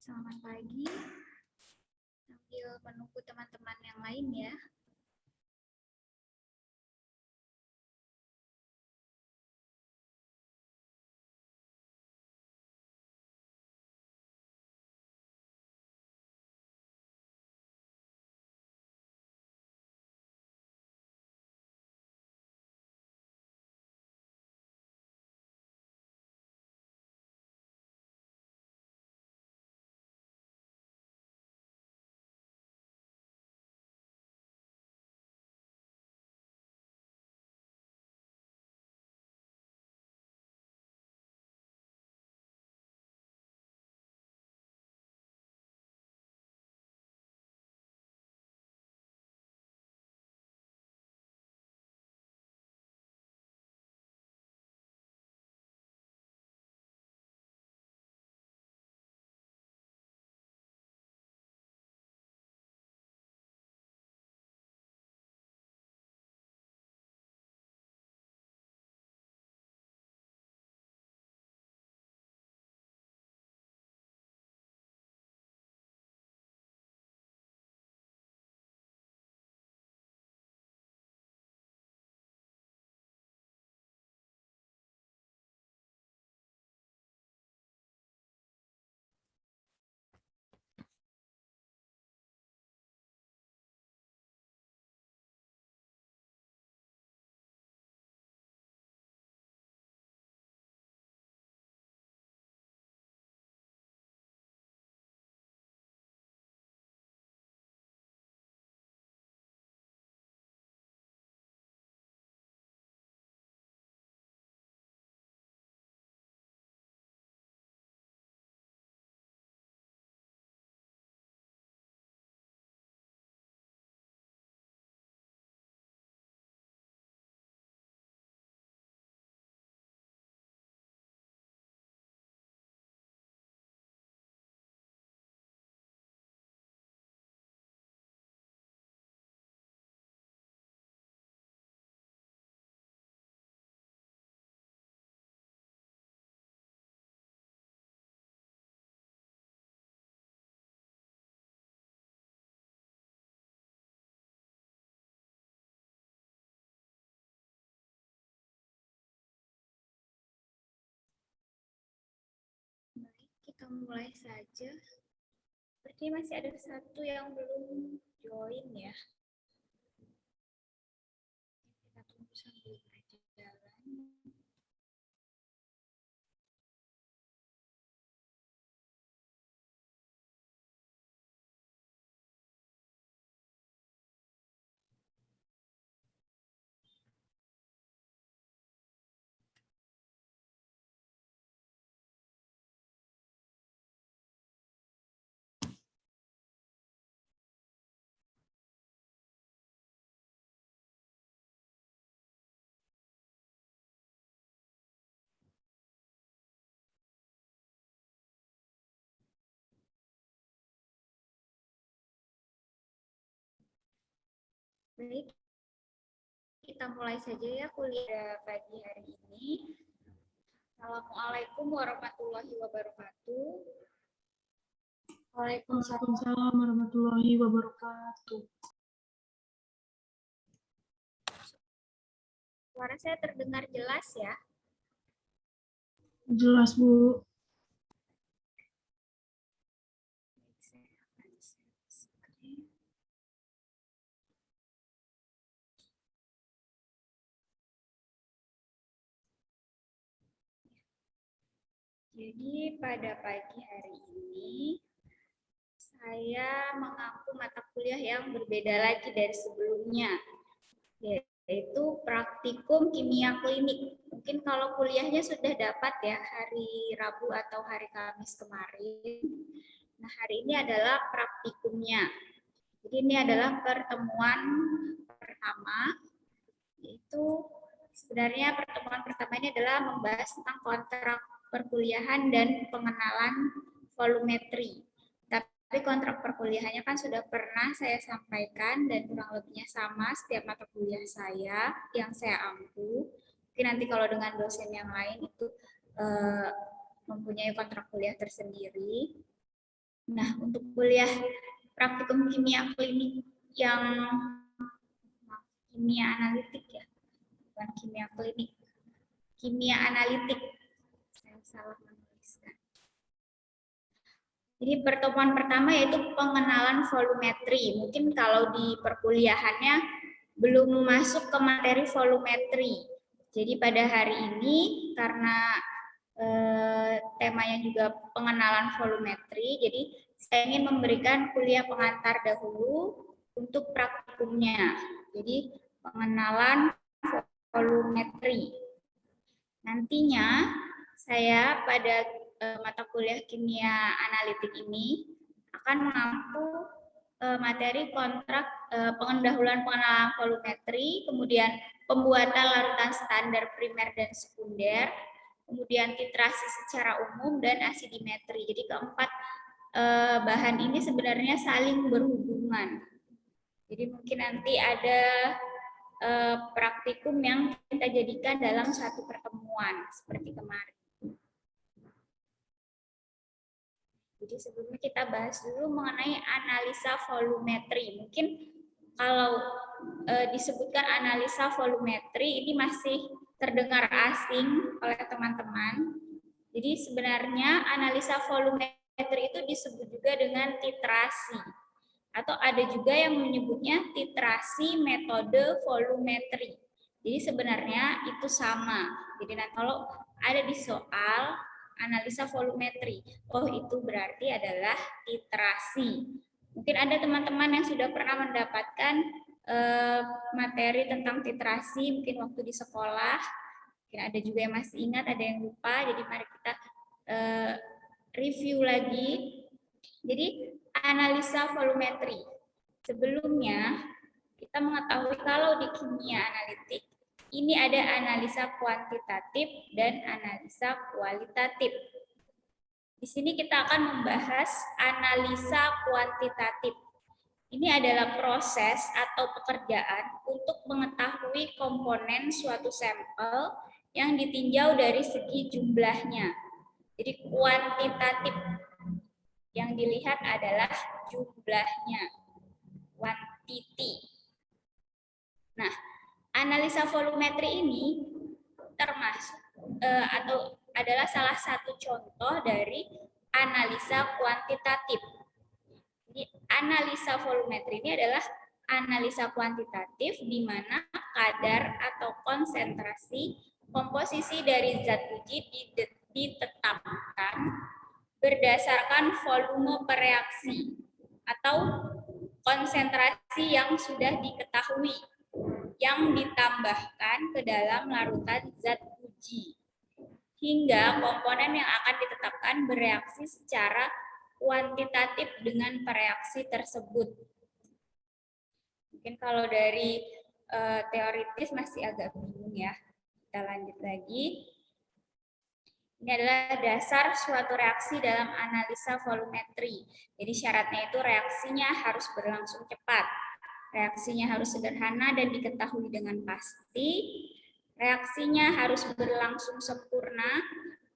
Selamat pagi. Sambil menunggu teman-teman yang lain ya. Baik, kita mulai saja. Seperti masih ada satu yang belum join ya. Kita tunggu sambil berjalan. Baik, kita mulai saja ya kuliah pagi hari ini. Assalamualaikum warahmatullahi wabarakatuh. Waalaikumsalam warahmatullahi wabarakatuh. Suara saya terdengar jelas ya? Jelas, Bu. Jadi pada pagi hari ini saya mengampu mata kuliah yang berbeda lagi dari sebelumnya, yaitu praktikum kimia klinik. Mungkin kalau kuliahnya sudah dapat ya hari Rabu atau hari Kamis kemarin. Nah, hari ini adalah praktikumnya. Jadi ini adalah pertemuan pertama, yaitu sebenarnya pertemuan pertama ini adalah membahas tentang kontrak perkuliahan dan pengenalan volumetri. Tapi kontrak perkuliahannya kan sudah pernah saya sampaikan dan kurang lebihnya sama setiap mata kuliah saya yang saya ampu. Mungkin nanti kalau dengan dosen yang lain itu mempunyai kontrak kuliah tersendiri. Nah, untuk kuliah praktikum kimia klinik yang kimia analitik ya, bukan kimia klinik, kimia analitik. Saya salah menuliskan. Jadi pertemuan pertama yaitu pengenalan volumetri. Mungkin kalau di perkuliahannya belum masuk ke materi volumetri. Jadi pada hari ini karena temanya juga pengenalan volumetri, jadi saya ingin memberikan kuliah pengantar dahulu untuk praktikumnya. Jadi pengenalan volumetri. Nantinya saya pada mata kuliah kimia analitik ini akan mengampu materi kontrak pendahuluan pengenalan volumetri, kemudian pembuatan larutan standar primer dan sekunder, kemudian titrasi secara umum, dan asidimetri. Jadi keempat bahan ini sebenarnya saling berhubungan. Jadi mungkin nanti ada praktikum yang kita jadikan dalam satu pertemuan seperti kemarin. Jadi sebelumnya kita bahas dulu mengenai analisa volumetri. Mungkin kalau disebutkan analisa volumetri ini masih terdengar asing oleh teman-teman. Jadi sebenarnya analisa volumetri itu disebut juga dengan titrasi. Atau ada juga yang menyebutnya titrasi metode volumetri. Jadi sebenarnya itu sama. Jadi nah, kalau ada di soal analisa volumetri, oh itu berarti adalah titrasi. Mungkin ada teman-teman yang sudah pernah mendapatkan materi tentang titrasi mungkin waktu di sekolah. Mungkin ada juga yang masih ingat, ada yang lupa. Jadi mari kita review lagi. Jadi analisa volumetri. Sebelumnya kita mengetahui kalau di kimia analitik ini ada analisa kuantitatif dan analisa kualitatif. Di sini kita akan membahas analisa kuantitatif. Ini adalah proses atau pekerjaan untuk mengetahui komponen suatu sampel yang ditinjau dari segi jumlahnya. Jadi kuantitatif yang dilihat adalah jumlahnya, quantity. Nah, analisa volumetri ini termasuk atau adalah salah satu contoh dari analisa kuantitatif. Jadi analisa volumetri ini adalah analisa kuantitatif di mana kadar atau konsentrasi komposisi dari zat uji ditetapkan berdasarkan volume per reaksi atau konsentrasi yang sudah diketahui yang ditambahkan ke dalam larutan zat uji hingga komponen yang akan ditetapkan bereaksi secara kuantitatif dengan reaksi tersebut. Mungkin kalau dari teoritis masih agak bingung ya. Kita lanjut lagi. Ini adalah dasar suatu reaksi dalam analisa volumetri. Jadi syaratnya itu reaksinya harus berlangsung cepat. Reaksinya harus sederhana dan diketahui dengan pasti. Reaksinya harus berlangsung sempurna.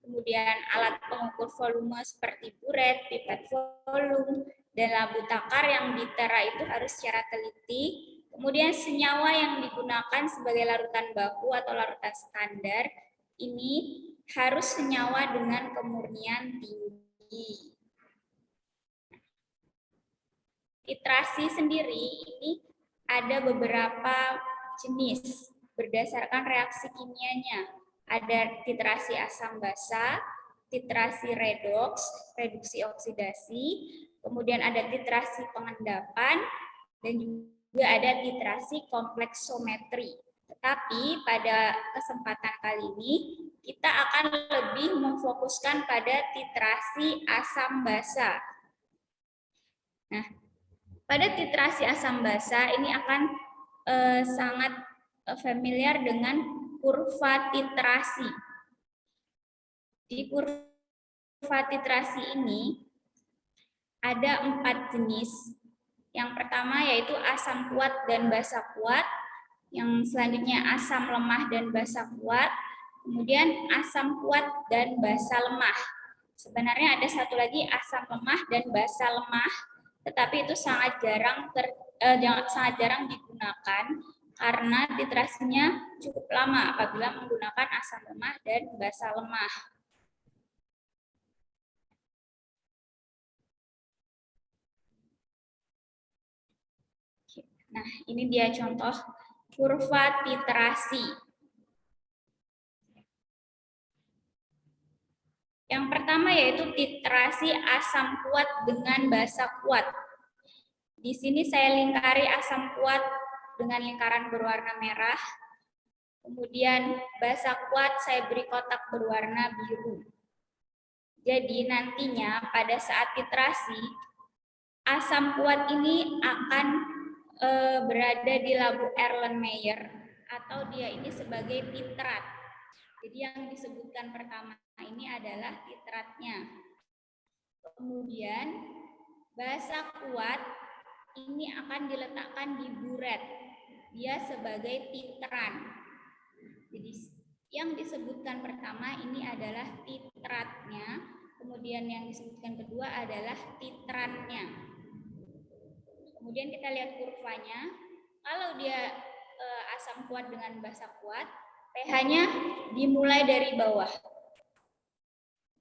Kemudian alat pengukur volume seperti buret, pipet volume, dan labu takar yang ditera itu harus secara teliti. Kemudian senyawa yang digunakan sebagai larutan baku atau larutan standar ini harus senyawa dengan kemurnian tinggi. Titrasi sendiri ini ada beberapa jenis berdasarkan reaksi kimianya. Ada titrasi asam basa, titrasi redoks, reduksi oksidasi, kemudian ada titrasi pengendapan, dan juga ada titrasi kompleksometri. Tetapi pada kesempatan kali ini kita akan lebih memfokuskan pada titrasi asam basa. Nah, pada titrasi asam basa ini akan sangat familiar dengan kurva titrasi. Di kurva titrasi ini ada 4 jenis. Yang pertama yaitu asam kuat dan basa kuat. Yang selanjutnya asam lemah dan basa kuat. Kemudian asam kuat dan basa lemah. Sebenarnya ada satu lagi asam lemah dan basa lemah, tetapi itu sangat jarang digunakan karena titrasinya cukup lama apabila menggunakan asam lemah dan basa lemah. Nah, ini dia contoh kurva titrasi. Yang pertama yaitu titrasi asam kuat dengan basa kuat. Di sini saya lingkari asam kuat dengan lingkaran berwarna merah. Kemudian basa kuat saya beri kotak berwarna biru. Jadi nantinya pada saat titrasi, asam kuat ini akan berada di labu Erlenmeyer atau dia ini sebagai titrat. Jadi yang disebutkan pertama ini adalah titratnya. Kemudian basa kuat ini akan diletakkan di buret. Dia sebagai titran. Jadi yang disebutkan pertama ini adalah titratnya, kemudian yang disebutkan kedua adalah titrannya. Kemudian kita lihat kurvanya. Kalau dia asam kuat dengan basa kuat, pH-nya dimulai dari bawah.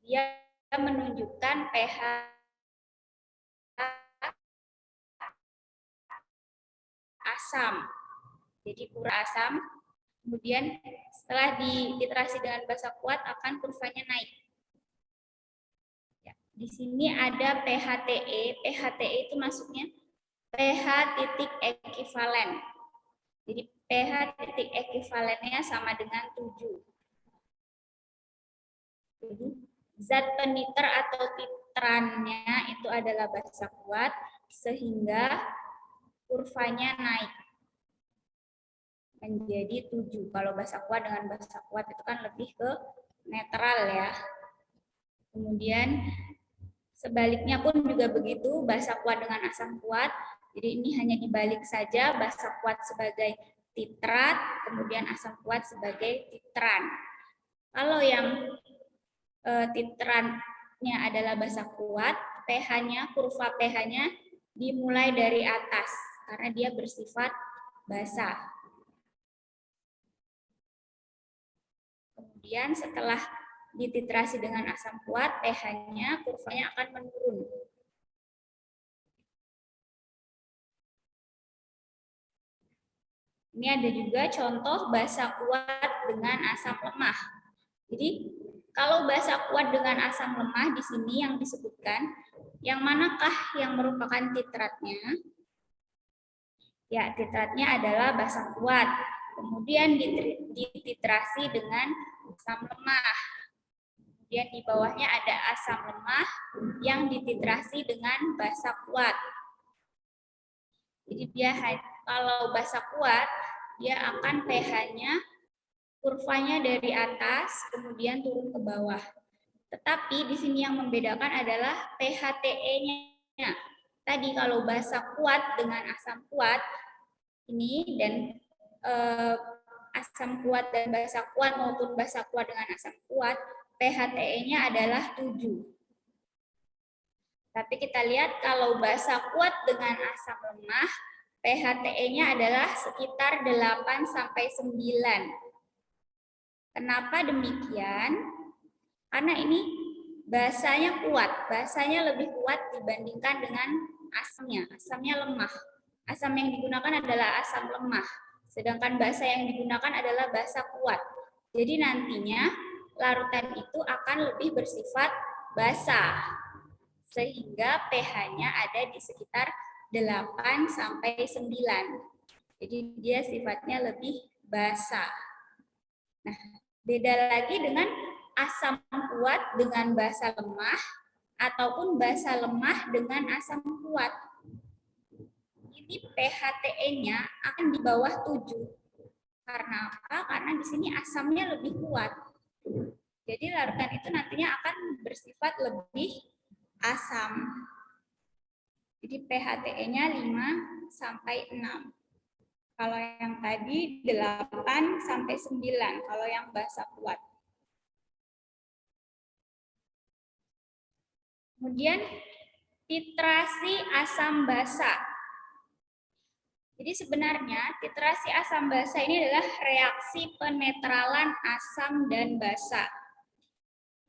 Dia menunjukkan pH asam. Jadi pura asam. Kemudian setelah dititrasi dengan basa kuat akan kurvanya naik. Ya, di sini ada pH-TE. pH-TE itu maksudnya pH titik ekivalen. Jadi pH titik ekivalennya sama dengan 7. Zat peniter atau titrannya itu adalah basa kuat sehingga kurvanya naik menjadi 7. Kalau basa kuat dengan basa kuat itu kan lebih ke netral ya. Kemudian sebaliknya pun juga begitu, basa kuat dengan asam kuat. Jadi ini hanya dibalik saja, basa kuat sebagai titrat, kemudian asam kuat sebagai titran. Kalau yang titrannya adalah basa kuat, pH-nya, kurva pH-nya dimulai dari atas karena dia bersifat basa. Kemudian setelah dititrasi dengan asam kuat, pH-nya, kurvanya akan menurun. Ini ada juga contoh basa kuat dengan asam lemah. Jadi kalau basa kuat dengan asam lemah di sini yang disebutkan, yang manakah yang merupakan titratnya? Ya, titratnya adalah basa kuat. Kemudian dititrasi dengan asam lemah. Kemudian di bawahnya ada asam lemah yang dititrasi dengan basa kuat. Jadi dia kalau basa kuat, dia akan pH-nya, kurvanya dari atas, kemudian turun ke bawah. Tetapi di sini yang membedakan adalah pH-TE-nya. Tadi kalau basa kuat dengan asam kuat, ini dan asam kuat dan basa kuat maupun basa kuat dengan asam kuat, pH-TE-nya adalah 7. Tapi kita lihat kalau basa kuat dengan asam lemah, pH-TE-nya adalah sekitar 8-9. Kenapa demikian? Karena ini basanya kuat, basanya lebih kuat dibandingkan dengan asamnya. Asamnya lemah. Asam yang digunakan adalah asam lemah, sedangkan basa yang digunakan adalah basa kuat. Jadi nantinya larutan itu akan lebih bersifat basa, sehingga pH-nya ada di sekitar 8-9. Jadi dia sifatnya lebih basa. Nah, beda lagi dengan asam kuat dengan basa lemah ataupun basa lemah dengan asam kuat. Ini pH-TE-nya akan di bawah 7. Karena apa? Karena di sini asamnya lebih kuat. Jadi larutan itu nantinya akan bersifat lebih asam. Jadi pH-TE-nya 5-6. Kalau yang tadi 8-9, kalau yang basa kuat. Kemudian titrasi asam basa. Jadi sebenarnya titrasi asam basa ini adalah reaksi penetralan asam dan basa.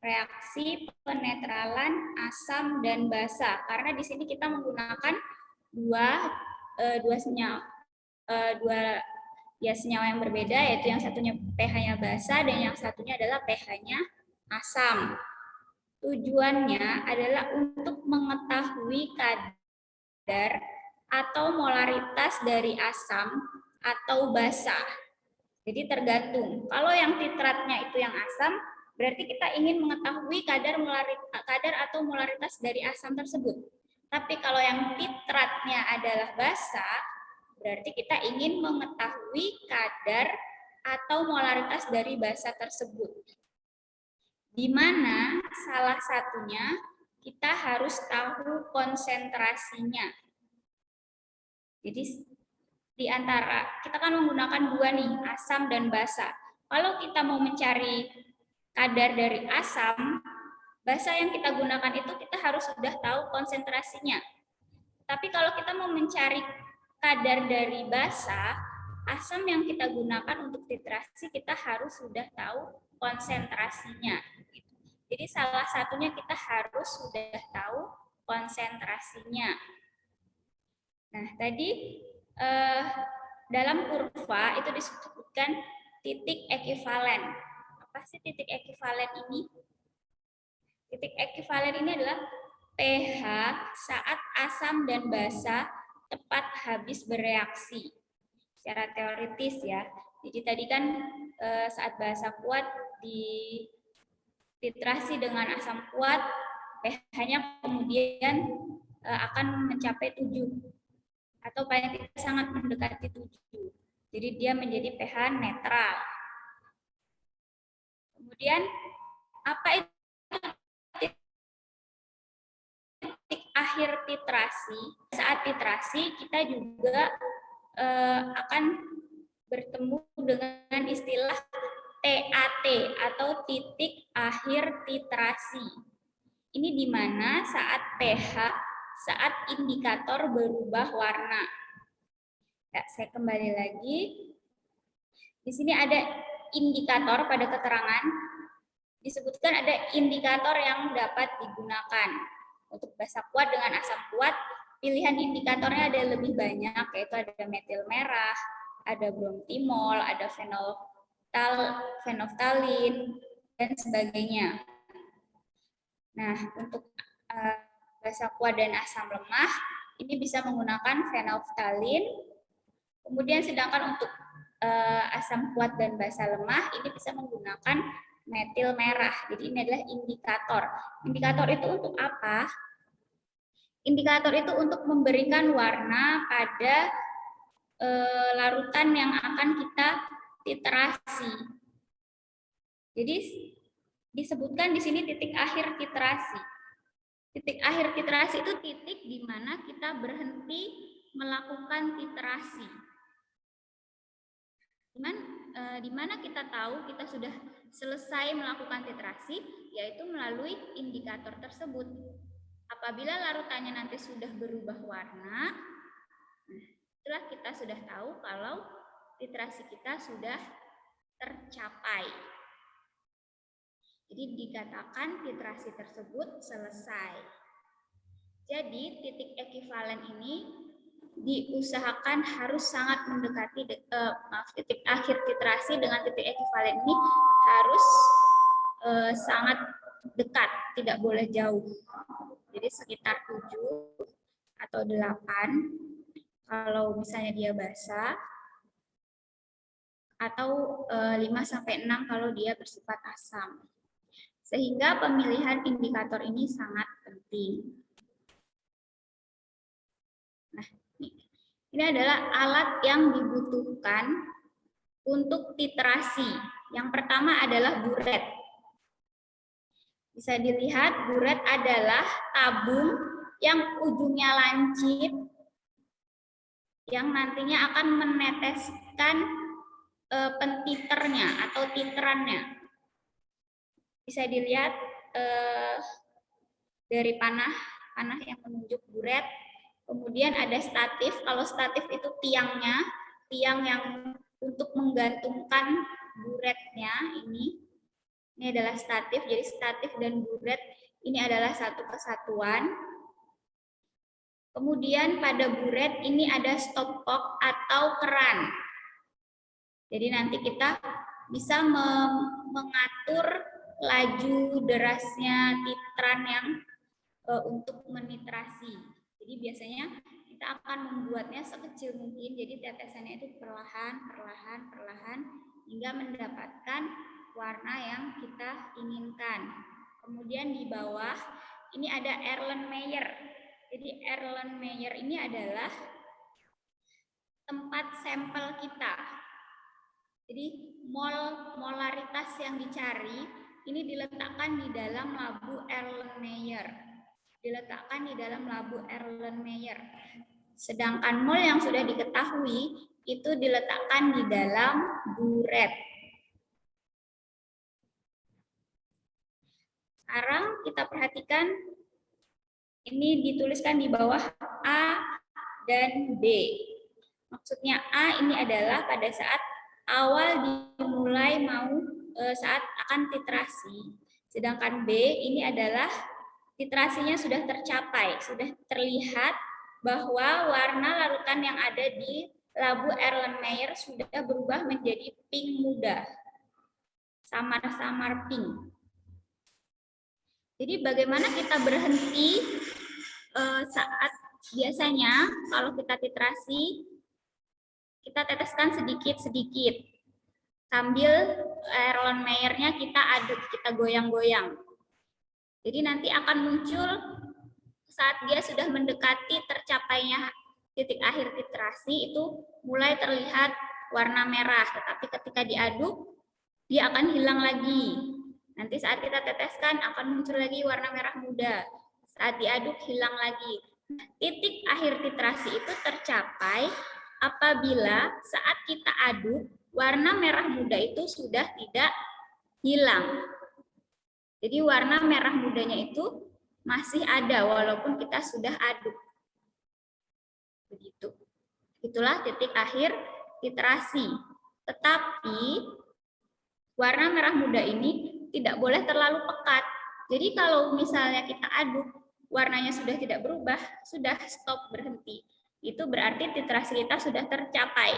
Reaksi penetralan asam dan basa. Karena di sini kita menggunakan dua senyawa senyawa yang berbeda, yaitu yang satunya pH-nya basa dan yang satunya adalah pH-nya asam. Tujuannya adalah untuk mengetahui kadar atau molaritas dari asam atau basa. Jadi tergantung. Kalau yang titratnya itu yang asam, berarti kita ingin mengetahui kadar atau molaritas dari asam tersebut. Tapi kalau yang titratnya adalah basa, berarti kita ingin mengetahui kadar atau molaritas dari basa tersebut. Di mana salah satunya kita harus tahu konsentrasinya. Jadi di antara kita kan menggunakan dua nih, asam dan basa. Kalau kita mau mencari kadar dari asam, basa yang kita gunakan itu kita harus sudah tahu konsentrasinya. Tapi kalau kita mau mencari kadar dari basa, asam yang kita gunakan untuk titrasi kita harus sudah tahu konsentrasinya. Jadi salah satunya kita harus sudah tahu konsentrasinya. Nah, tadi dalam kurva itu disebutkan titik ekivalen. Apa sih titik ekivalen ini? Titik ekivalen ini adalah pH saat asam dan basa tepat habis bereaksi. Secara teoritis ya. Jadi tadi kan saat basa kuat dititrasi dengan asam kuat, pH-nya kemudian akan mencapai 7 atau paling tidak sangat mendekati 7. Jadi dia menjadi pH netral. Kemudian apa itu titik akhir titrasi? Saat titrasi kita juga akan bertemu dengan istilah TAT atau titik akhir titrasi. Ini di mana saat saat indikator berubah warna. Ya, saya kembali lagi. Di sini ada indikator pada keterangan. Disebutkan ada indikator yang dapat digunakan. Untuk basa kuat dengan asam kuat, pilihan indikatornya ada lebih banyak, yaitu ada metil merah, ada bromtimol, ada fenolftalin, dan sebagainya. Nah, untuk basa kuat dan asam lemah, ini bisa menggunakan fenolftalin. Kemudian sedangkan untuk asam kuat dan basa lemah, ini bisa menggunakan metil merah. Jadi ini adalah indikator. Indikator itu untuk apa? Indikator itu untuk memberikan warna pada larutan yang akan kita titrasi. Jadi disebutkan di sini titik akhir titrasi. Titik akhir titrasi itu titik di mana kita berhenti melakukan titrasi. Di mana kita tahu kita sudah selesai melakukan titrasi, yaitu melalui indikator tersebut. Apabila larutannya nanti sudah berubah warna, itulah kita sudah tahu kalau titrasi kita sudah tercapai. Jadi dikatakan titrasi tersebut selesai. Jadi titik ekivalen ini diusahakan harus sangat mendekati titik akhir titrasi dengan titik ekivalen ini harus sangat dekat, tidak boleh jauh. Jadi sekitar 7 atau 8 kalau misalnya dia basa, atau 5-6 kalau dia bersifat asam. Sehingga pemilihan indikator ini sangat penting. Nah, ini adalah alat yang dibutuhkan untuk titrasi. Yang pertama adalah buret. Bisa dilihat buret adalah tabung yang ujungnya lancip yang nantinya akan meneteskan pentiternya atau titerannya. Bisa dilihat dari panah yang menunjuk buret. Kemudian ada statif. Kalau statif itu tiang yang untuk menggantungkan buretnya ini. Ini adalah statif. Jadi statif dan buret ini adalah satu kesatuan. Kemudian pada buret ini ada stopcock atau keran. Jadi nanti kita bisa mengatur laju derasnya titran yang untuk menitrasi. Jadi biasanya kita akan membuatnya sekecil mungkin. Jadi tetesannya itu perlahan hingga mendapatkan warna yang kita inginkan. Kemudian di bawah ini ada Erlenmeyer. Jadi Erlenmeyer ini adalah tempat sampel kita. Jadi molaritas yang dicari ini diletakkan di dalam labu Erlenmeyer. Sedangkan mol yang sudah diketahui itu diletakkan di dalam buret. Sekarang kita perhatikan ini dituliskan di bawah A dan B. Maksudnya A ini adalah pada saat awal dimulai saat akan titrasi. Sedangkan B ini adalah titrasinya sudah tercapai, sudah terlihat bahwa warna larutan yang ada di labu Erlenmeyer sudah berubah menjadi pink muda, samar-samar pink. Jadi bagaimana kita berhenti saat biasanya kalau kita titrasi, kita teteskan sedikit-sedikit sambil Erlenmeyernya kita aduk, kita goyang-goyang. Jadi nanti akan muncul saat dia sudah mendekati tercapainya titik akhir titrasi itu mulai terlihat warna merah, tetapi ketika diaduk dia akan hilang lagi. Nanti saat kita teteskan akan muncul lagi warna merah muda. Saat diaduk hilang lagi. Titik akhir titrasi itu tercapai apabila saat kita aduk warna merah muda itu sudah tidak hilang. Jadi warna merah mudanya itu masih ada walaupun kita sudah aduk. Begitu. Itulah titik akhir titrasi. Tetapi warna merah muda ini tidak boleh terlalu pekat. Jadi kalau misalnya kita aduk, warnanya sudah tidak berubah, sudah stop, berhenti. Itu berarti titrasi kita sudah tercapai.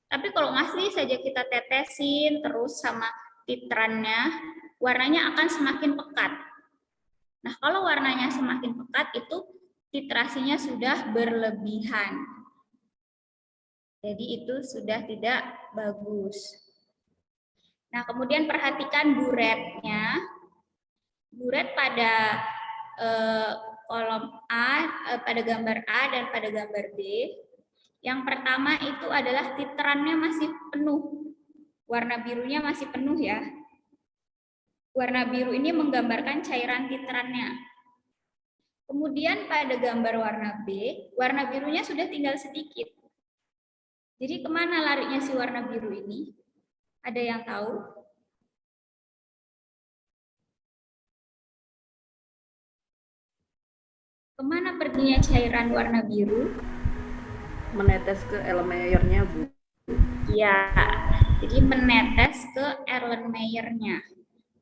Tapi kalau masih saja kita tetesin terus sama titrannya, warnanya akan semakin pekat. Nah, kalau warnanya semakin pekat itu titrasinya sudah berlebihan. Jadi itu sudah tidak bagus. Nah, kemudian perhatikan buretnya. Buret pada kolom A, pada gambar A dan pada gambar B. Yang pertama itu adalah titrannya masih penuh. Warna birunya masih penuh ya. Warna biru ini menggambarkan cairan titrannya. Kemudian pada gambar warna B, warna birunya sudah tinggal sedikit. Jadi kemana larinya si warna biru ini? Ada yang tahu? Kemana perginya cairan warna biru? Menetes ke Erlenmeyernya, Bu. Ya, jadi menetes ke Erlenmeyernya.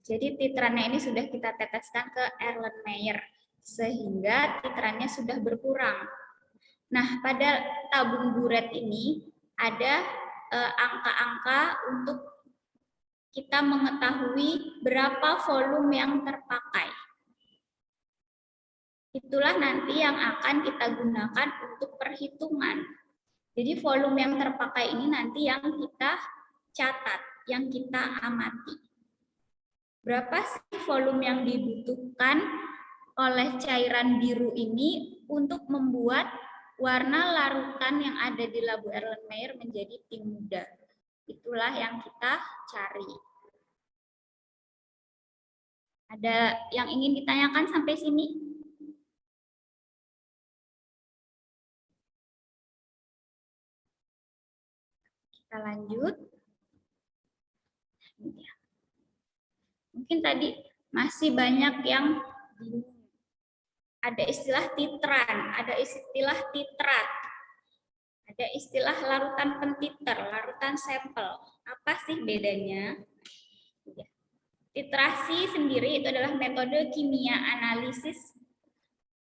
Jadi titrannya ini sudah kita teteskan ke Erlenmeyer, sehingga titrannya sudah berkurang. Nah, pada tabung buret ini ada angka-angka untuk kita mengetahui berapa volume yang terpakai. Itulah nanti yang akan kita gunakan untuk perhitungan. Jadi volume yang terpakai ini nanti yang kita catat, yang kita amati. Berapa sih volume yang dibutuhkan oleh cairan biru ini untuk membuat warna larutan yang ada di labu Erlenmeyer menjadi pink muda? Itulah yang kita cari. Ada yang ingin ditanyakan sampai sini? Kita lanjut. Mungkin tadi masih banyak yang bingung. ada istilah titran, ada istilah titrat, ada istilah larutan pentiter, larutan sampel. Apa sih bedanya? Titrasi sendiri itu adalah metode kimia analisis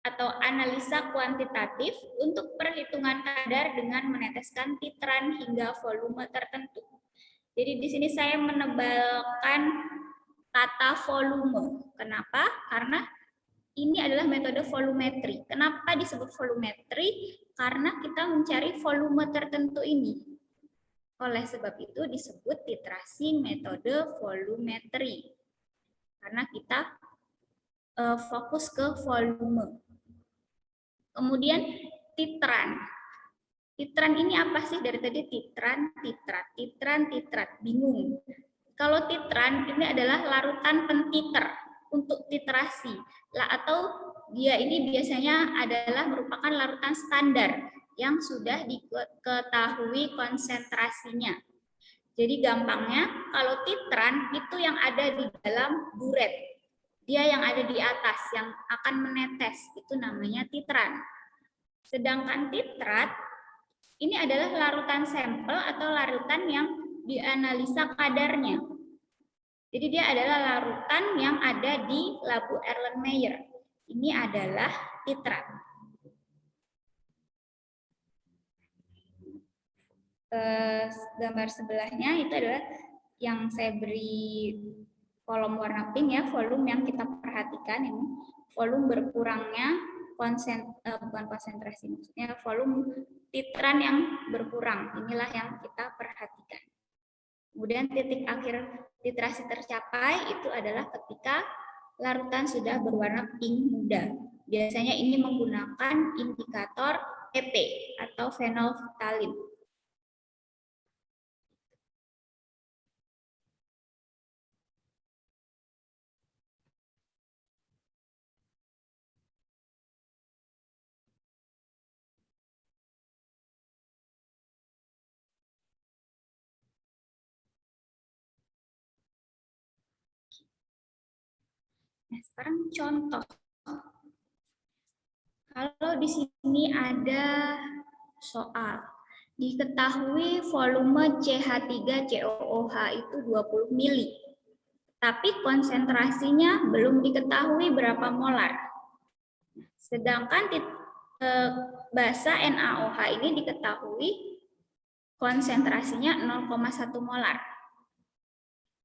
atau analisa kuantitatif untuk perhitungan kadar dengan meneteskan titran hingga volume tertentu. Jadi di sini saya menebalkan kata volume. Kenapa? Karena ini adalah metode volumetri. Kenapa disebut volumetri? Karena kita mencari volume tertentu ini. Oleh sebab itu disebut titrasi metode volumetri. Karena kita fokus ke volume. Kemudian titran. Titran ini apa sih? Dari tadi titran, titrat, titran, titrat. Bingung. Kalau titran ini adalah larutan pentiter untuk titrasi. Atau dia ini biasanya adalah merupakan larutan standar yang sudah diketahui konsentrasinya. Jadi gampangnya, kalau titran itu yang ada di dalam buret. Dia yang ada di atas, yang akan menetes, itu namanya titran. Sedangkan titrat, ini adalah larutan sampel atau larutan yang dianalisa kadarnya. Jadi dia adalah larutan yang ada di labu Erlenmeyer. Ini adalah titrat. Gambar sebelahnya itu adalah yang saya beri kolom warna pink ya, volume yang kita perhatikan ini, volume berkurangnya bukan konsentrasi, maksudnya volume titran yang berkurang. Inilah yang kita perhatikan. Kemudian titik akhir titrasi tercapai itu adalah ketika larutan sudah berwarna pink muda. Biasanya ini menggunakan indikator EP atau fenolftalin. Nah, sekarang contoh. Kalau di sini ada soal, diketahui volume CH3COOH itu 20 mili, tapi konsentrasinya belum diketahui berapa molar. Sedangkan basa NaOH ini diketahui konsentrasinya 0,1 molar.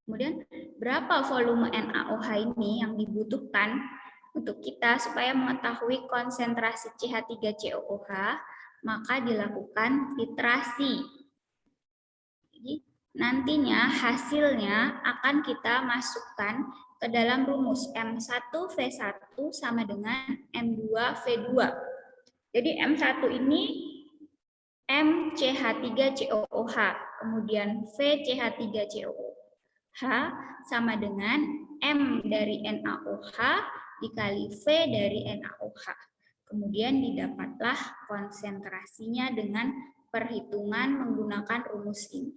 Kemudian berapa volume NaOH ini yang dibutuhkan untuk kita supaya mengetahui konsentrasi CH3COOH, maka dilakukan titrasi. Jadi nantinya hasilnya akan kita masukkan ke dalam rumus M1V1 sama dengan M2V2. Jadi M1 ini MCH3COOH, kemudian VCH3COOH sama dengan M dari NaOH dikali V dari NaOH. Kemudian didapatlah konsentrasinya dengan perhitungan menggunakan rumus ini.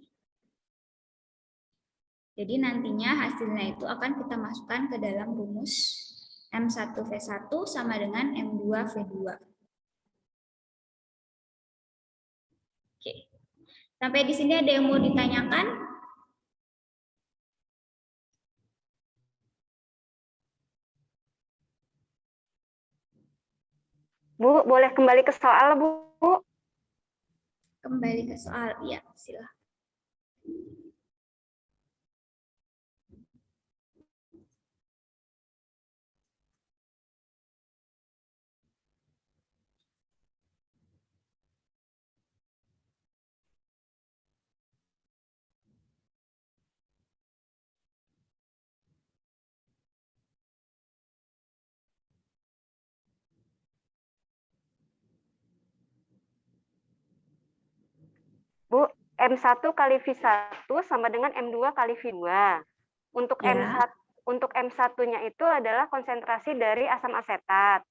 Jadi nantinya hasilnya itu akan kita masukkan ke dalam rumus M1V1 sama dengan M2V2. Oke. Sampai di sini ada yang mau ditanyakan? Bu, boleh kembali ke soal, Bu? Kembali ke soal, ya, silahkan. Bu, M1 kali V1 sama dengan M2 kali V2. Untuk Ya. untuk M1-nya itu adalah konsentrasi dari asam asetat.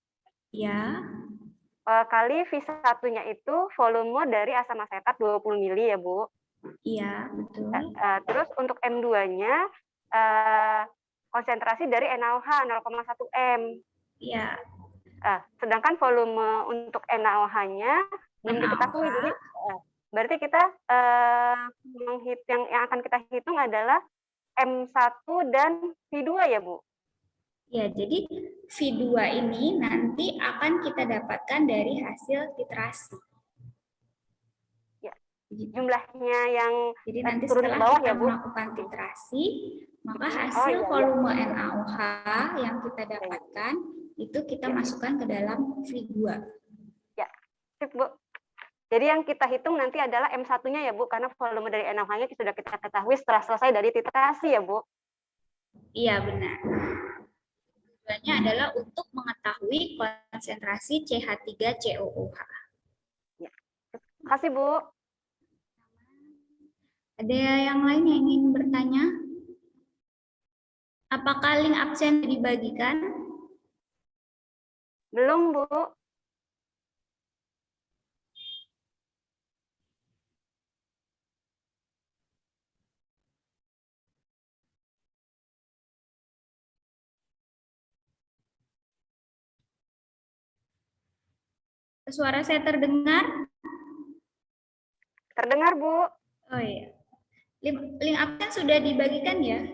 Ya. Kali V1-nya itu volume dari asam asetat 20 mili ya, Bu. Iya, betul. Terus untuk M2-nya konsentrasi dari NaOH 0,1 M. Iya. Sedangkan volume untuk NaOH-nya belum diketahui. Jadi berarti kita yang akan kita hitung adalah M1 dan V2 ya, Bu? Ya, jadi V2 ini nanti akan kita dapatkan dari hasil titrasi. Ya, jumlahnya yang jadi nanti turun setelah ke bawah kita ya, Bu? melakukan titrasi, maka hasil volume NaOH yang kita dapatkan itu kita masukkan ke dalam V2. Ya, sip, Bu. Jadi yang kita hitung nanti adalah M1-nya ya, Bu, karena volume dari NaOH-nya sudah kita ketahui setelah selesai dari titrasi ya, Bu? Iya, benar. Tujuannya adalah untuk mengetahui konsentrasi CH3COOH. Ya. Terima kasih, Bu. Ada yang lain yang ingin bertanya? Apakah link absen dibagikan? Belum, Bu. Suara saya terdengar? Terdengar, Bu. Oh iya. Link absen sudah dibagikan ya?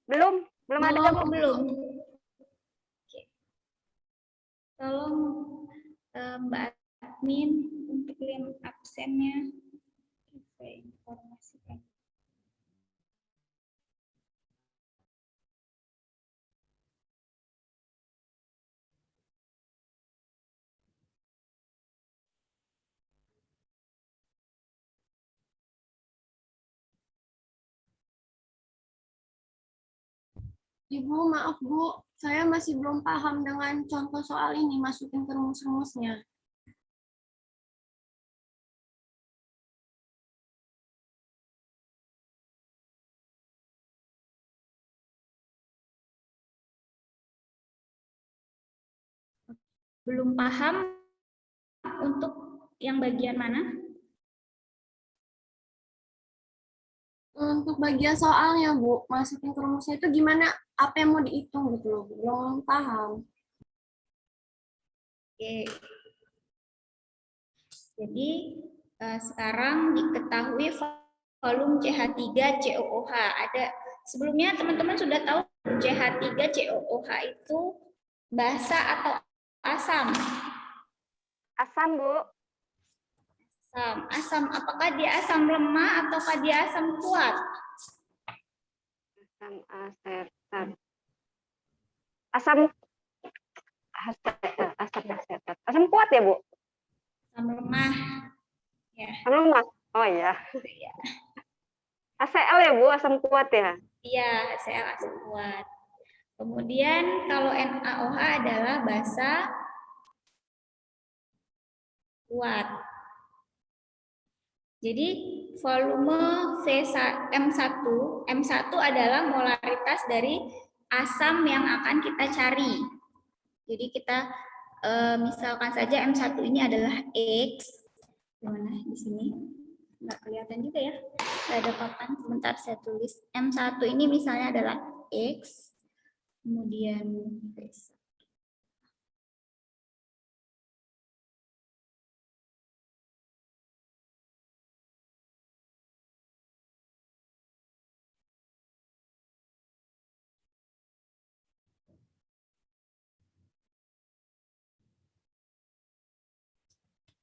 Belum ada, Bu. Belum. Oke. Tolong Mbak admin untuk link absennya saya informasikan. Ibu, maaf Bu, saya masih belum paham dengan contoh soal ini, masukin ke rumus-rumusnya. Belum paham untuk yang bagian mana? Untuk bagian soalnya Bu, masukin ke rumusnya itu gimana, apa yang mau dihitung gitu loh, belum paham. Oke. Jadi sekarang diketahui volume CH3COOH. Sebelumnya teman-teman sudah tahu CH3COOH itu basa atau asam? Asam, Bu. Asam. Apakah dia asam lemah ataukah dia asam kuat? Asam asetat. Asam asetat. Asam kuat ya, Bu? Asam lemah. Ya. Asam lemah. Oh iya. ACL ya, Bu, asam kuat ya? Iya, ACL asam kuat. Kemudian kalau NaOH adalah basa kuat. Jadi volume M1 adalah molaritas dari asam yang akan kita cari. Jadi kita misalkan saja M1 ini adalah X. Gimana di sini? Nggak kelihatan juga ya. Nggak ada papan, sebentar saya tulis. M1 ini misalnya adalah X. Kemudian V1.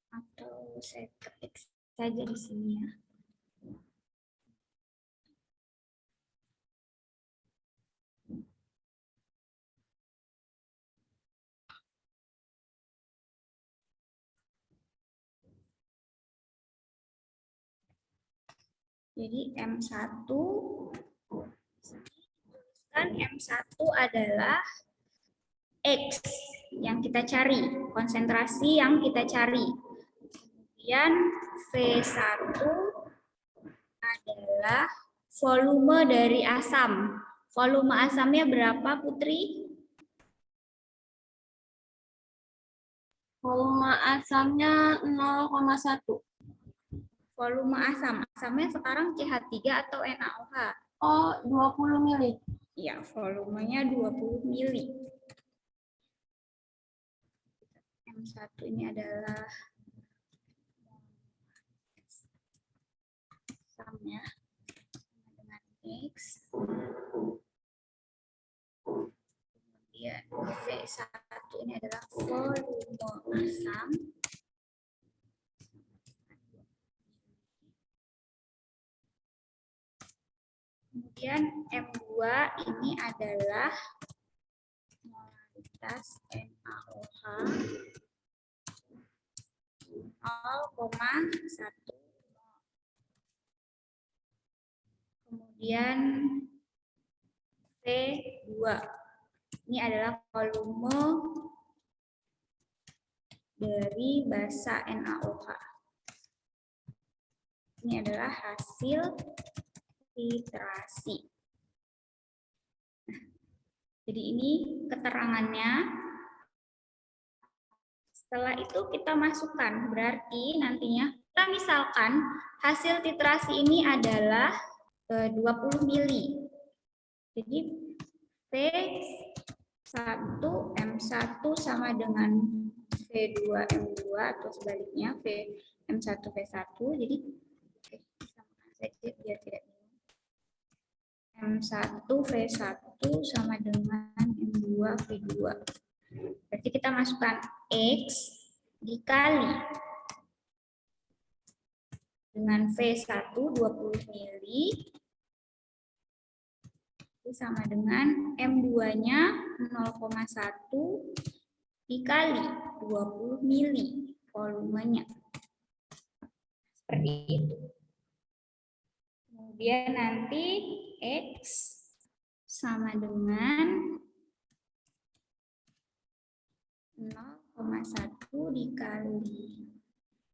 Atau saya ketik saja di sini ya. Jadi M1 adalah X yang kita cari, konsentrasi yang kita cari. Kemudian V1 adalah volume dari asam. Volume asamnya berapa, Putri? Volume asamnya 0,1. Volume asam. Asamnya sekarang CH3 atau NaOH? Oh, 20 mili. Ya, volumenya 20 mili. M1 ini adalah samnya dengan X. Kemudian V1 ini adalah volume asam. Kemudian M2 ini adalah molaritas NaOH 0,1. Kemudian V2 ini adalah volume dari basa NaOH. Ini adalah hasil titrasi. Nah, jadi ini keterangannya. Setelah itu kita masukkan, berarti nantinya kita misalkan hasil titrasi ini adalah 20 mili. Jadi V1 M1 sama dengan V2 M2 atau sebaliknya M1 V1. Jadi samakan saja biar tidak bingung. M1 V1 sama dengan M2 V2. Berarti kita masukkan X dikali dengan V1 20 mili itu sama dengan M2-nya 0,1 dikali 20 mili volumenya. Seperti itu. Kemudian nanti X sama dengan 0,1 dikali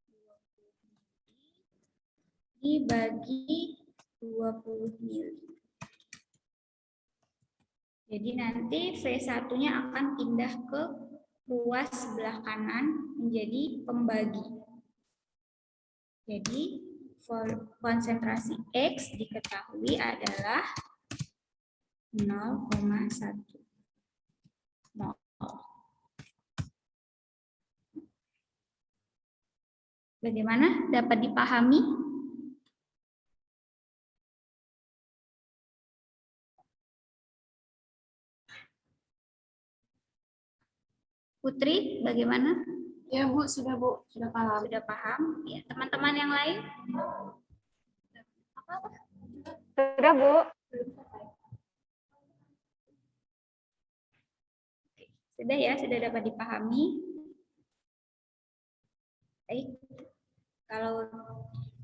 20 dibagi 20 mili. Jadi nanti V1-nya akan pindah ke ruas sebelah kanan menjadi pembagi. Jadi konsentrasi X diketahui adalah 0,1 mol. Bagaimana? Dapat dipahami? Putri, bagaimana? Ya Bu, sudah paham. Sudah paham? Ya, teman-teman yang lain? Sudah, Bu. Sudah ya, sudah dapat dipahami. Baik. Kalau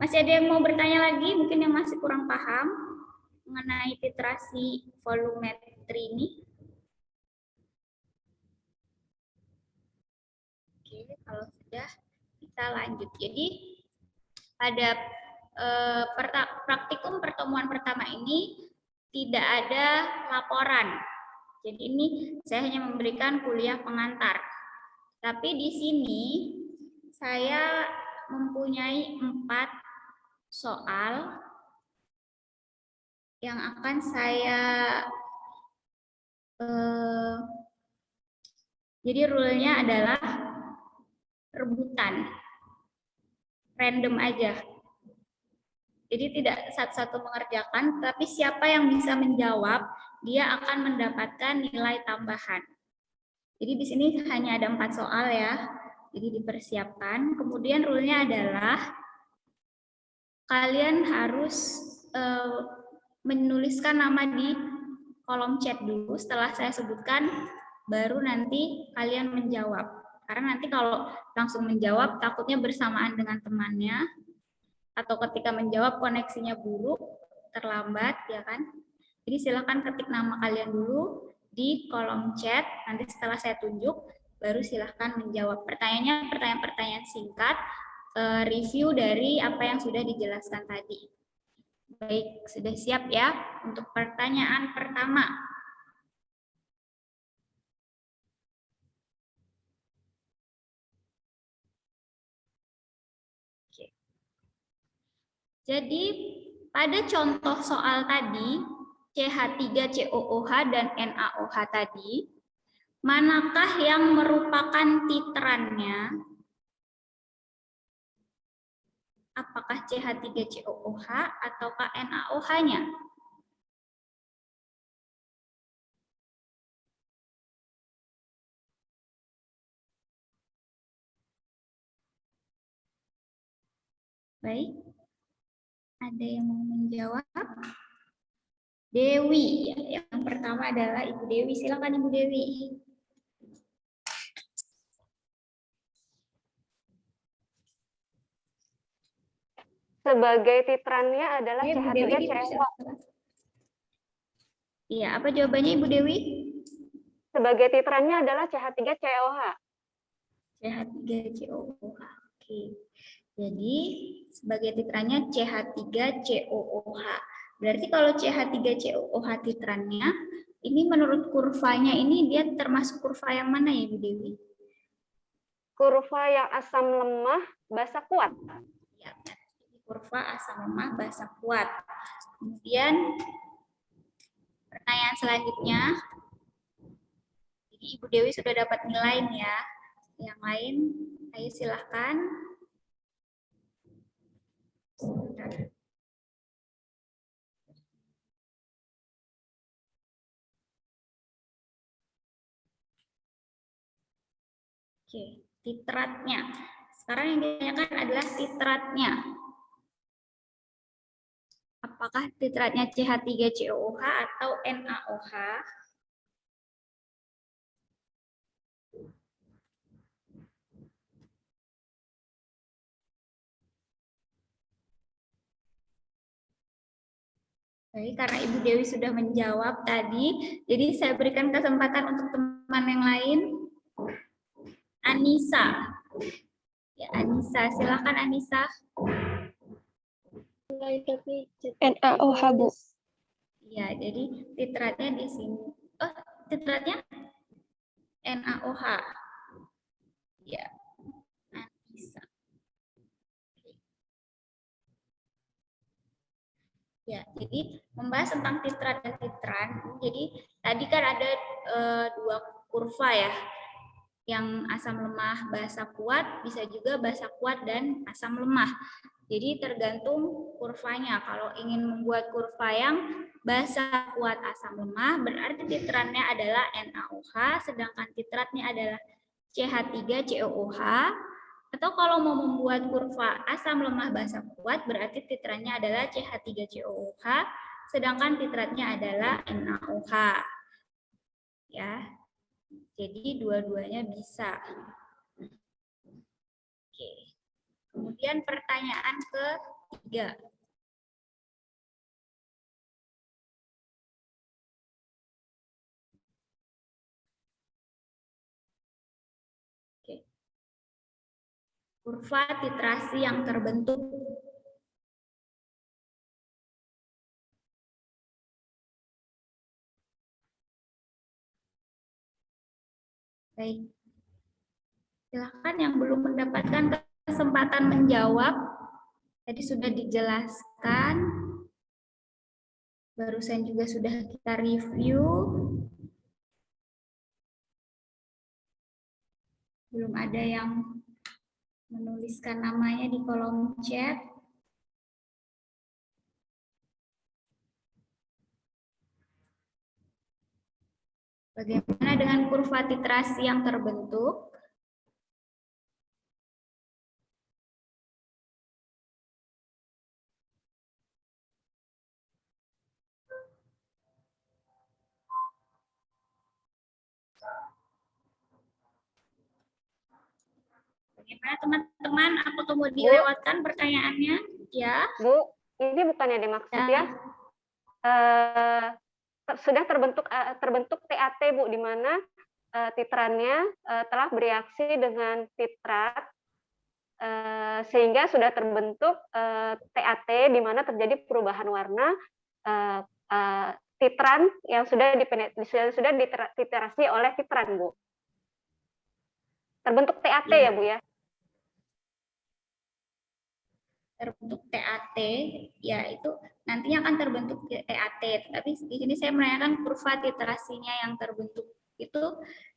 masih ada yang mau bertanya lagi, mungkin yang masih kurang paham mengenai titrasi volumetri ini. Oke, kalau sudah kita lanjut. Jadi pada praktikum pertemuan pertama ini tidak ada laporan. Jadi ini saya hanya memberikan kuliah pengantar. Tapi di sini saya mempunyai 4 soal yang akan saya jadi rule-nya adalah rebutan, random aja. Jadi tidak satu-satu mengerjakan, tapi siapa yang bisa menjawab, dia akan mendapatkan nilai tambahan. Jadi di sini hanya ada 4 soal ya, jadi dipersiapkan. Kemudian rule-nya adalah kalian harus menuliskan nama di kolom chat dulu, setelah saya sebutkan, baru nanti kalian menjawab. Karena nanti kalau langsung menjawab, takutnya bersamaan dengan temannya, atau ketika menjawab koneksinya buruk, terlambat, ya kan? Jadi silakan ketik nama kalian dulu di kolom chat, nanti setelah saya tunjuk, baru silakan menjawab. Pertanyaannya pertanyaan-pertanyaan singkat, review dari apa yang sudah dijelaskan tadi. Baik, sudah siap ya untuk pertanyaan pertama. Jadi pada contoh soal tadi, CH3COOH dan NaOH tadi, Manakah yang merupakan titrannya? Apakah CH3COOH ataukah NaOH-nya? Baik, ada yang mau menjawab? Dewi, ya, yang pertama adalah Ibu Dewi. Silakan Ibu Dewi. Sebagai titrannya adalah Ya, Ibu Dewi, CH3COH. silakan. Iya, apa jawabannya Ibu Dewi? Sebagai titrannya adalah CH3COH. CH3COOH. Oke. Jadi sebagai titrannya CH3COOH. Berarti kalau CH3COOH titrannya, ini menurut kurvanya ini dia termasuk kurva yang mana ya Ibu Dewi? Kurva yang asam lemah, basa kuat. Ya, kurva asam lemah basa kuat. Kemudian pertanyaan selanjutnya. Jadi Ibu Dewi sudah dapat nilai ya. Yang lain, ayo silahkan. Oke, titratnya. Sekarang yang ditanyakan adalah titratnya. Apakah titratnya CH3COOH atau NaOH? Baik, karena Ibu Dewi sudah menjawab tadi, jadi saya berikan kesempatan untuk teman yang lain. Anissa. Ya, Anissa, silakan Anissa. NaOH, Bu. Ya, jadi titratnya di sini. Oh, titratnya NaOH. Ya, Anissa. Ya, jadi membahas tentang titrat dan titran. Jadi tadi kan ada dua kurva ya, yang asam lemah basa kuat, bisa juga basa kuat dan asam lemah. Jadi tergantung kurvanya. Kalau ingin membuat kurva yang basa kuat asam lemah, berarti titrannya adalah NaOH, sedangkan titratnya adalah CH3COOH. Atau kalau mau membuat kurva asam lemah basa kuat, berarti titrannya adalah CH3COOH, sedangkan titratnya adalah NaOH. Ya, jadi dua-duanya bisa. Oke. Kemudian pertanyaan ketiga. Oke. Kurva titrasi yang terbentuk. Baik. Silakan yang belum mendapatkan kesempatan menjawab. Tadi sudah dijelaskan. Barusan juga sudah kita review. Belum ada yang menuliskan namanya di kolom chat. Bagaimana dengan kurva titrasi yang terbentuk? Bagaimana teman-teman? Apakah mau dilewatkan pertanyaannya? Ya. Bu, ini bukannya dimaksud ya? Sudah terbentuk TAT, Bu, di mana titrannya telah bereaksi dengan titrat, sehingga sudah terbentuk TAT di mana terjadi perubahan warna titran yang sudah dititrasi oleh titran, Bu. Terbentuk TAT ya, Bu ya? Terbentuk TAT, ya itu nantinya akan terbentuk TAT. Tapi di sini saya menanyakan kurva titrasinya yang terbentuk itu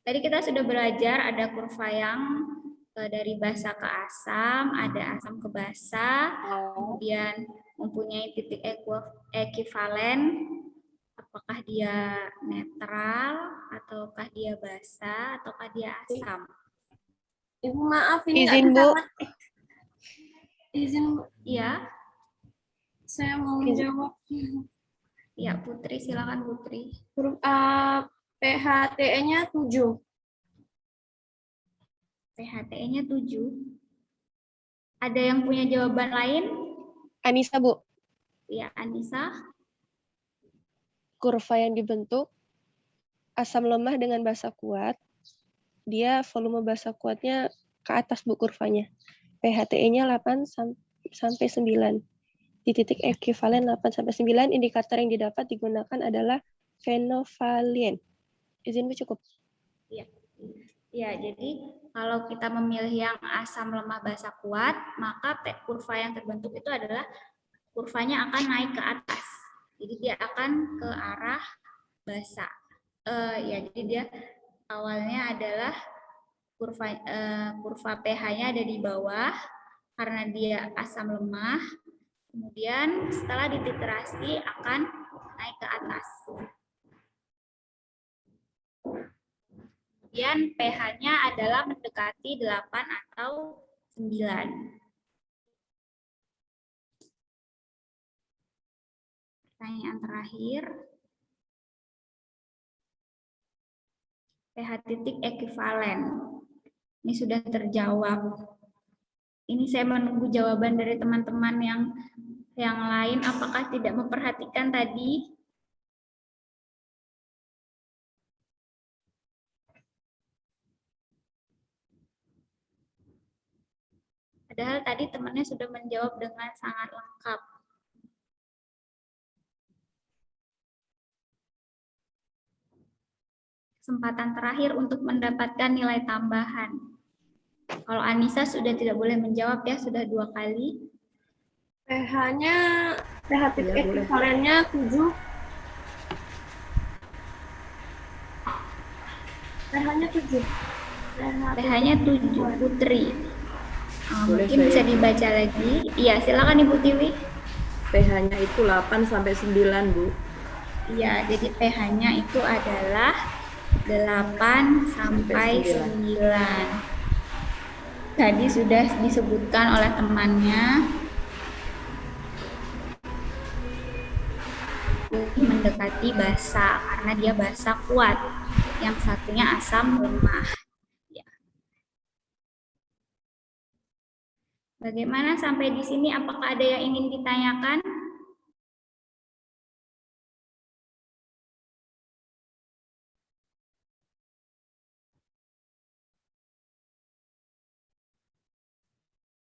tadi kita sudah belajar ada kurva yang dari basa ke asam, ada asam ke basa, kemudian mempunyai titik ekivalen, apakah dia netral, ataukah dia basa, ataukah dia asam. Ibu maaf, ini nggak Izin, bisa Bu. izin, Iya, saya mau menjawab. ya Putri, silakan Putri. Huruf A, PHTE-nya 7. PHTE-nya 7. Ada yang punya jawaban lain? Anissa, Bu. Ya, Anissa. Kurva yang dibentuk asam lemah dengan basa kuat. Dia volume basa kuatnya ke atas, Bu, kurvanya. PHTE-nya 8 sampai 9. Di titik ekivalen 8 sampai 9, indikator yang didapat digunakan adalah fenovalien. Izin, Bu, cukup. Ya, jadi kalau kita memilih yang asam lemah basa kuat, maka kurva yang terbentuk itu adalah kurvanya akan naik ke atas. Jadi dia akan ke arah basa. Ya, jadi dia awalnya adalah kurva pH-nya ada di bawah karena dia asam lemah. Kemudian setelah dititrasi akan naik ke atas. Kemudian pH-nya adalah mendekati 8 atau 9. Pertanyaan terakhir. pH titik ekivalen. Ini sudah terjawab. Ini saya menunggu jawaban dari teman-teman yang lain. Apakah tidak memperhatikan tadi? Padahal tadi temannya sudah menjawab dengan sangat lengkap. Kesempatan terakhir untuk mendapatkan nilai tambahan. Kalau Anissa sudah tidak boleh menjawab ya, sudah 2 kali. PH-nya, PH titik Iya, boleh. ekivalennya 7. PH-nya 7. pH-nya 7, Putri. Boleh Mungkin bisa saya? dibaca lagi. Iya, silakan Ibu Tiwi. pH-nya itu 8 sampai 9, Bu. Iya, jadi pH-nya itu adalah 8 sampai 9. Tadi sudah disebutkan oleh temannya. Mendekati basa karena dia basa kuat. Yang satunya asam lemah. Ya. Bagaimana sampai di sini? Apakah ada yang ingin ditanyakan?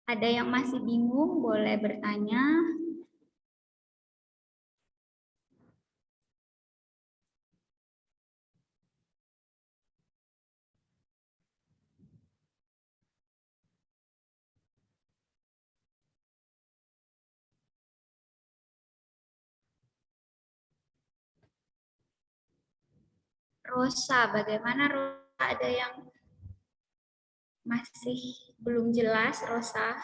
Ada yang masih bingung? Boleh bertanya. Rosa, bagaimana Rosa? Ada yang masih belum jelas, Rosa?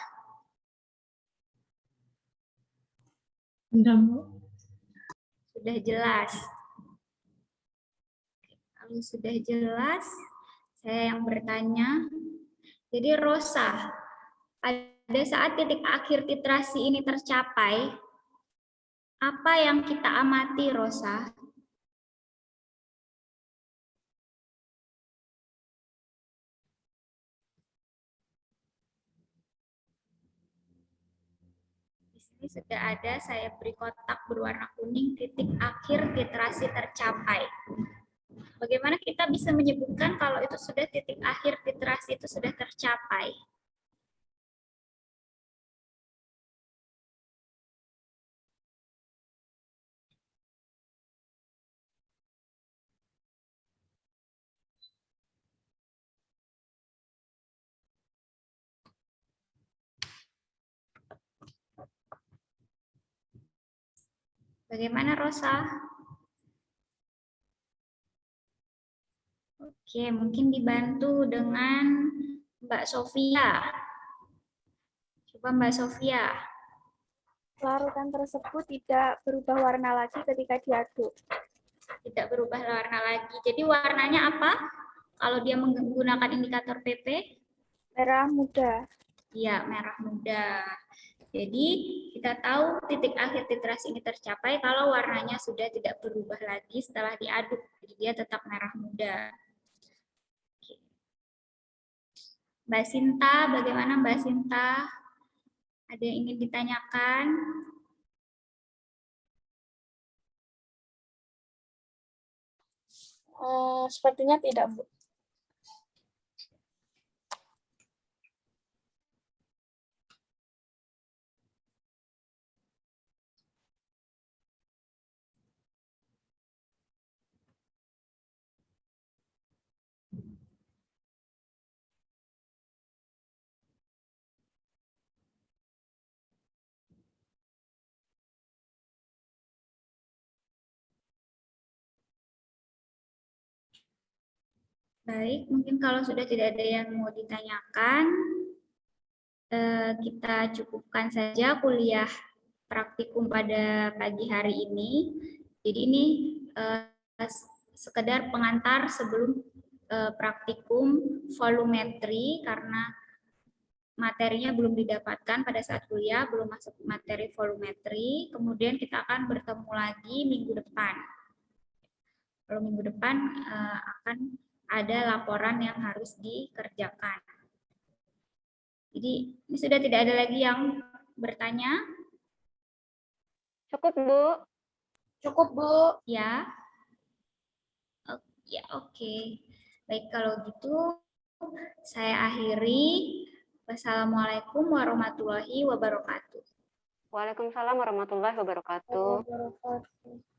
Sudah jelas. Kalau sudah jelas, saya yang bertanya. Jadi Rosa, pada saat titik akhir titrasi ini tercapai, apa yang kita amati, Rosa? Di sini sudah ada, saya beri kotak berwarna kuning, titik akhir titrasi tercapai. Bagaimana kita bisa menyebutkan kalau itu sudah titik akhir titrasi itu sudah tercapai? Bagaimana Rosa? Oke, mungkin dibantu dengan Mbak Sofia. Coba Mbak Sofia. Larutan tersebut tidak berubah warna lagi ketika diaduk. Tidak berubah warna lagi. Jadi warnanya apa? Kalau dia menggunakan indikator PP? Merah muda. Iya, merah muda. Jadi kita tahu titik akhir titrasi ini tercapai kalau warnanya sudah tidak berubah lagi setelah diaduk. Jadi dia tetap merah muda. Oke. Mbak Sinta, bagaimana Mbak Sinta? Ada yang ingin ditanyakan? Sepertinya tidak, Bu. Baik, mungkin kalau sudah tidak ada yang mau ditanyakan, kita cukupkan saja kuliah praktikum pada pagi hari ini. Jadi ini sekedar pengantar sebelum praktikum volumetri karena materinya belum didapatkan pada saat kuliah, belum masuk materi volumetri. Kemudian kita akan bertemu lagi minggu depan. Kalau minggu depan akan ada laporan yang harus dikerjakan. Jadi ini sudah tidak ada lagi yang bertanya? Cukup, Bu. Cukup, Bu. Ya. Ya, oke. Baik, kalau gitu saya akhiri. Wassalamualaikum warahmatullahi wabarakatuh. Waalaikumsalam warahmatullahi wabarakatuh. Wabarakatuh.